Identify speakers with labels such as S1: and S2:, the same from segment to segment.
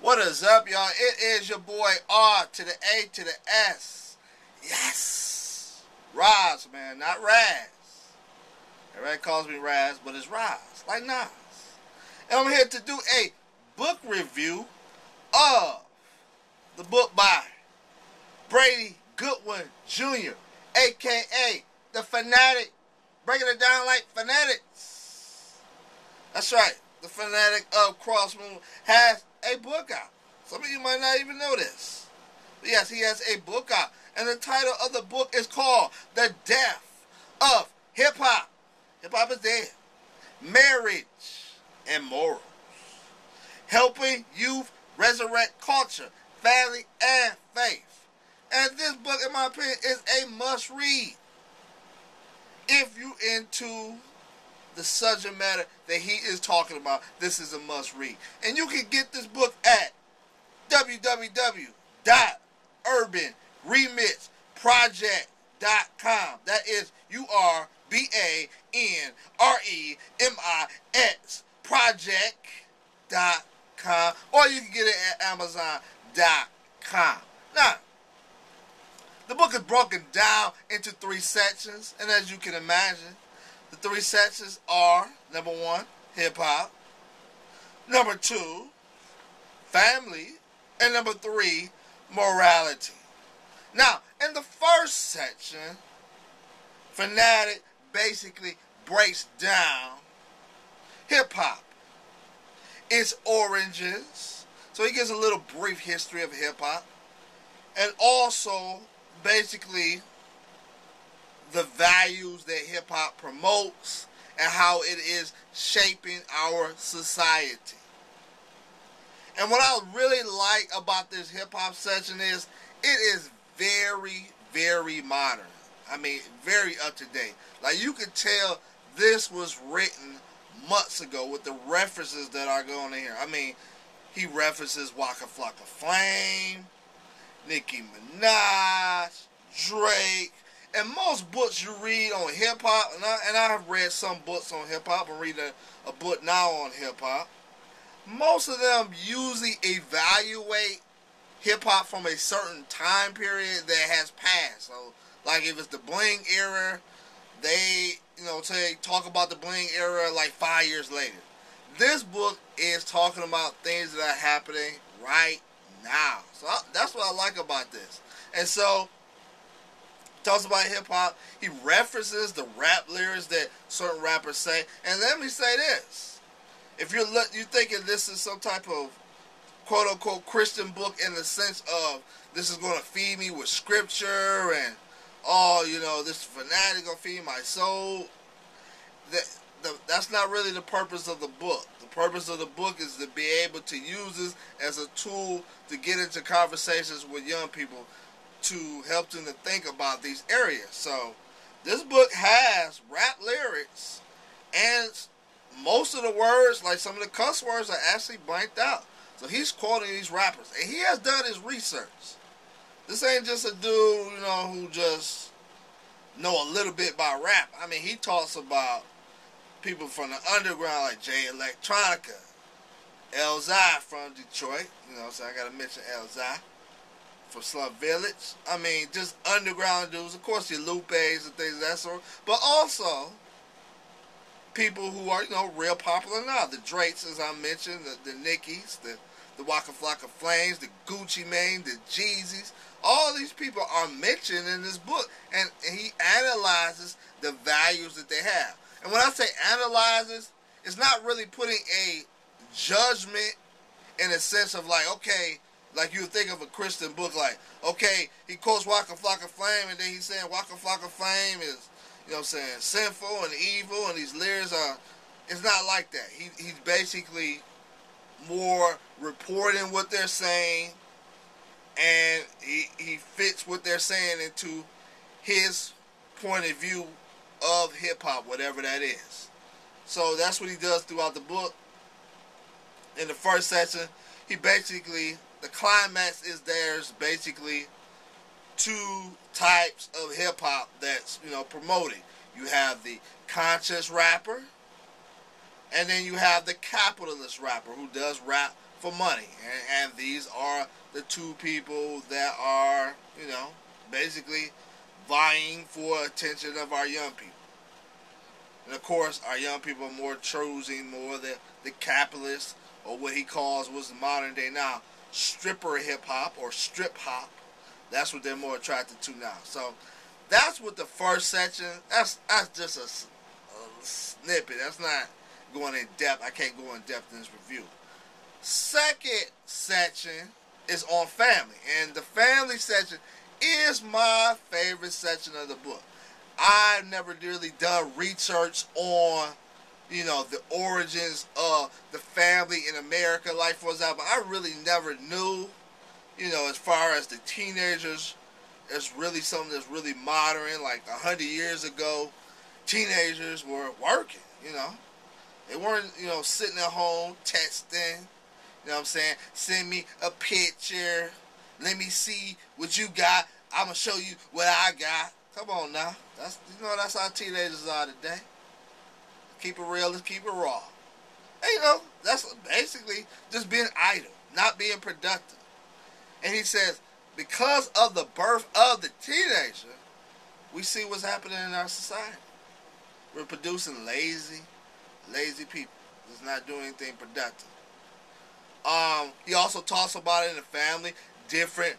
S1: What is up, y'all? It is your boy R to the A to the S. Yes. Raz, man, not Raz. Everybody calls me Raz, but it's Raz, like Nas. And I'm here to do a book review of the book by Brady Goodwin Jr, a.k.a. the Phanatik, breaking it down like phonetics. That's right. The Phanatik of CM has a book out. Some of you might not even know this. But yes, he has a book out. And the title of the book is called The Death of Hip Hop. Hip Hop is dead. Marriage and Morals. Helping youth resurrect culture, family, and faith. And this book, in my opinion, is a must read. If you into the subject matter that he is talking about, this is a must read. And you can get this book at www.urbanremixproject.com. That is URBANREMIX project.com, or you can get it at amazon.com. Now, the book is broken down into 3 sections, and as you can imagine, the 3 sections are, number 1, hip-hop, number 2, family, and number 3, morality. Now, in the first section, Phanatik basically breaks down hip-hop, its origins, so he gives a little brief history of hip-hop, and also basically the values that hip-hop promotes and how it is shaping our society. And what I really like about this hip-hop section is it is very, very modern. I mean, very up-to-date. Like, you could tell this was written months ago with the references that are going in here. I mean, he references Waka Flocka Flame, Nicki Minaj, Drake, and most books you read on hip-hop, and I have read some books on hip-hop, I'm reading a book now on hip-hop, most of them usually evaluate hip-hop from a certain time period that has passed. So, like if it's the bling era, they, talk about the bling era like 5 years later. This book is talking about things that are happening right now. So that's what I like about this. And so, talks about hip-hop. He references the rap lyrics that certain rappers say. And let me say this. If you're thinking this is some type of quote-unquote Christian book in the sense of this is going to feed me with scripture and, this Phanatik going to feed my soul, that's not really the purpose of the book. The purpose of the book is to be able to use this as a tool to get into conversations with young people to help them to think about these areas. So, this book has rap lyrics, and most of the words, like some of the cuss words, are actually blanked out. So he's quoting these rappers, and he has done his research. This ain't just a dude, who just know a little bit about rap. I mean, he talks about people from the underground like Jay Electronica, Elzai from Detroit. So I gotta mention Elzai from Slum Village. I mean, just underground dudes. Of course, your Lupes and things of that sort. But also, people who are, real popular now. The Drakes, as I mentioned, the Nickies, the Waka Flocka Flames, the Gucci Mane, the Jeezys. All these people are mentioned in this book. And he analyzes the values that they have. And when I say analyzes, it's not really putting a judgment in a sense of like, okay, like you would think of a Christian book, like, okay, he quotes Waka Flocka Flame, and then he's saying Waka Flocka Flame is, sinful and evil, and these lyrics are, it's not like that. He's basically more reporting what they're saying, and he fits what they're saying into his point of view of hip-hop, whatever that is. So that's what he does throughout the book. In the first section, he basically, the climax is there's basically 2 types of hip-hop that's, promoting. You have the conscious rapper, and then you have the capitalist rapper who does rap for money. And these are the two people that are, basically vying for attention of our young people. And of course, our young people are more choosing more the capitalist, or what he calls, was the modern day now, stripper hip hop or strip hop. That's what they're more attracted to now. So that's what the first section, that's just a snippet. That's not going in depth. I can't go in depth in this review. Second section is on family. And the family section is my favorite section of the book. I've never really done research on, the origins of the family in America. Like, for example, I really never knew, as far as the teenagers, it's really something that's really modern. Like 100 years ago, teenagers were working, They weren't, sitting at home texting, what I'm saying? Send me a picture. Let me see what you got. I'm going to show you what I got. Come on now. That's how teenagers are today. Keep it real, let's keep it raw. And, that's basically just being idle, not being productive. And he says, because of the birth of the teenager, we see what's happening in our society. We're producing lazy people. That's not doing anything productive. He also talks about it in the family, different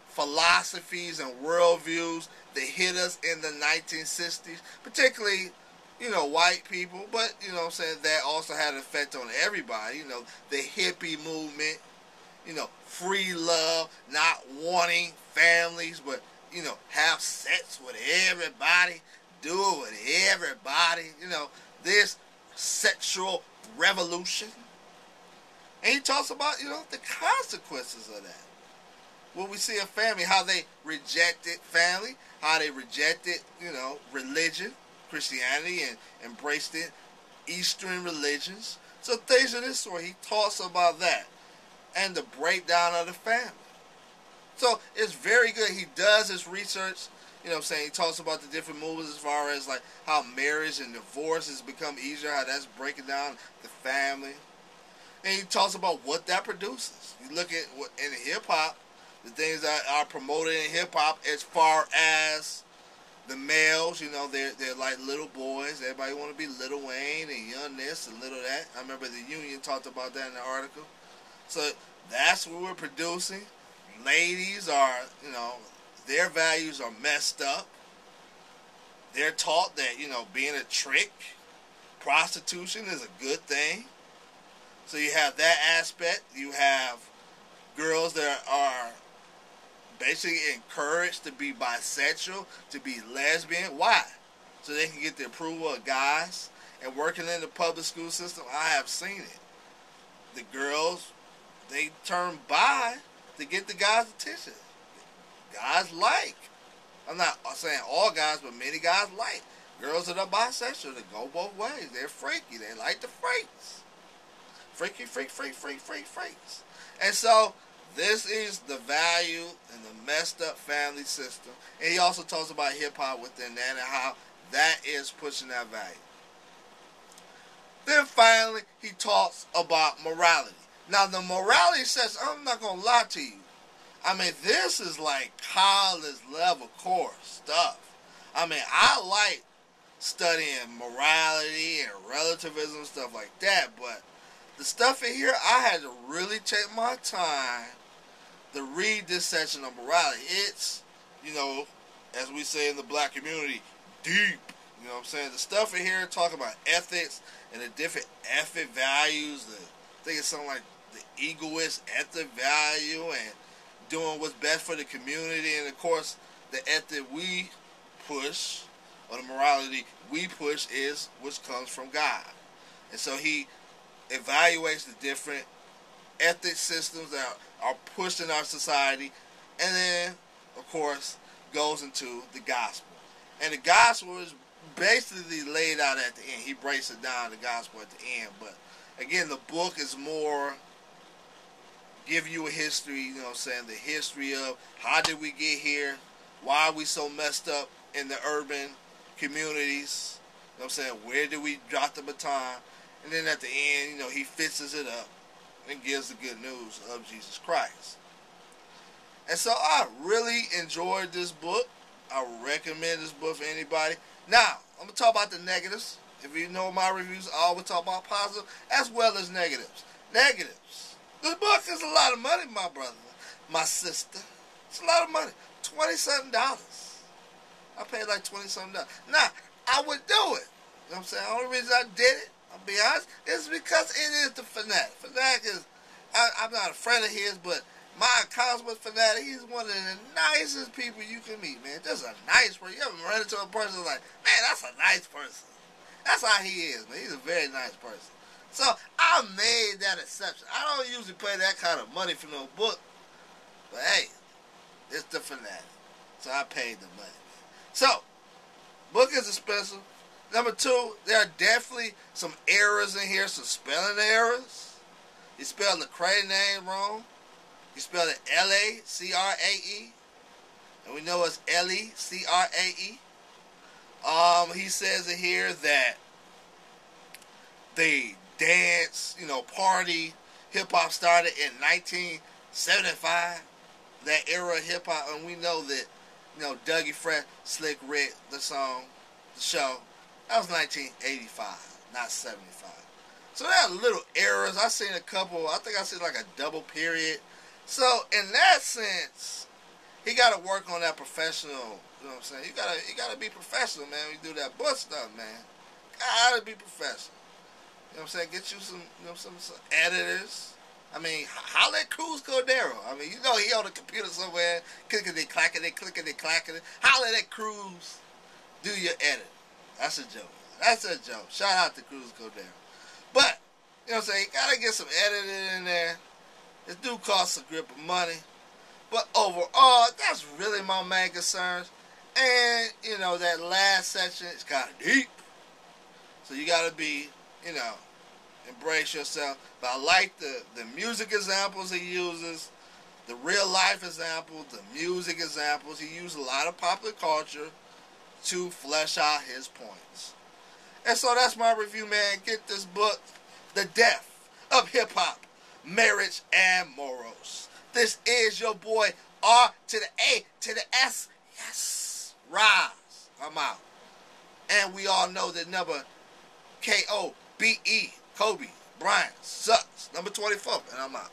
S1: philosophies and worldviews that hit us in the 1960s, particularly, white people, but, that also had an effect on everybody, the hippie movement, free love, not wanting families, but, have sex with everybody, do it with everybody, this sexual revolution. And he talks about, the consequences of that. What we see in family, how they rejected family, how they rejected, religion, Christianity, and embraced it, Eastern religions. So things of this sort, he talks about that. And the breakdown of the family. So it's very good. He does his research, he talks about the different movements as far as like how marriage and divorce has become easier, how that's breaking down the family. And he talks about what that produces. You look at what in hip-hop, the things that are promoted in hip-hop as far as the males, they're like little boys. Everybody want to be Little Wayne and Young this and Little that. I remember the Union talked about that in the article. So that's what we're producing. Ladies are, their values are messed up. They're taught that, being a trick, prostitution is a good thing. So you have that aspect. You have girls that are basically encouraged to be bisexual, to be lesbian. Why? So they can get the approval of guys. And working in the public school system, I have seen it. The girls, they turn bi to get the guys' attention. Guys like. I'm not saying all guys, but many guys like. Girls that are bisexual, they go both ways. They're freaky. They like the freaks. Freaks. And so, this is the value in the messed up family system. And he also talks about hip-hop within that and how that is pushing that value. Then finally, he talks about morality. Now, the morality says, I'm not going to lie to you. This is like college level course stuff. I like studying morality and relativism, stuff like that, but the stuff in here, I had to really take my time to read this section of morality. It's, as we say in the black community, deep. The stuff in here talking about ethics and the different ethic values. I think it's something like the egoist ethic value and doing what's best for the community. And of course, the ethic we push, or the morality we push, is which comes from God. And so he evaluates the different ethic systems that are pushed in our society, and then, of course, goes into the gospel. And the gospel is basically laid out at the end. He breaks it down, the gospel at the end. But again, the book is more give you a history, the history of how did we get here, why are we so messed up in the urban communities, where did we drop the baton, and then at the end, he fixes it up. and gives the good news of Jesus Christ. And so I really enjoyed this book. I recommend this book for anybody. Now, I'm going to talk about the negatives. If you know my reviews, I always talk about positive as well as negatives. Negatives. This book is a lot of money, my brother, my sister. It's a lot of money. $20-something. I paid like $20-something. Now, I would do it. You know what I'm saying? The only reason I did it, I'll be honest, is because it is the Phanatik. Phanatik is, I'm not a friend of his, but my accounts with Phanatik, he's one of the nicest people you can meet, man. Just a nice person. You ever run into a person like, man, that's a nice person. That's how he is, man. He's a very nice person. So I made that exception. I don't usually pay that kind of money for no book, but hey, it's the Phanatik. So I paid the money. So, book is expensive. Number two, there are definitely some errors in here, some spelling errors. He spelled Lecrae name wrong. He spelled it L-A-C-R-A-E. And we know it's L-E-C-R-A-E. He says in here that the dance, party, hip-hop started in 1975. That era of hip-hop. And we know that, Dougie Fresh, Slick Rick, the song, the show, that was 1985, not 75. So there are little errors. I seen a couple. I think I seen like a double period. So in that sense, he got to work on that professional. You know what I'm saying? You gotta be professional, man. When you do that book stuff, man. Gotta be professional. You know what I'm saying? Get you some, some editors. I mean, holla at Cruz Cordero. I mean, he on the computer somewhere, clickety-clackety, clickety-clackety. Holla at Cruz. Do your edit. That's a joke. That's a joke. Shout out to Cruz Cordero. But, you know what I'm saying? You gotta get some editing in there. It do cost a grip of money. But overall, that's really my main concerns. And, that last section is kind of deep. So you gotta be, embrace yourself. But I like the music examples he uses, the real life examples, the music examples. He used a lot of popular culture to flesh out his points. And so that's my review, man. Get this book, The Death of Hip Hop, Marriage and Morals. This is your boy R to the A to the S. Yes. Rise. I'm out. And we all know that number K-O-B-E, Kobe Bryant sucks. Number 24. And I'm out.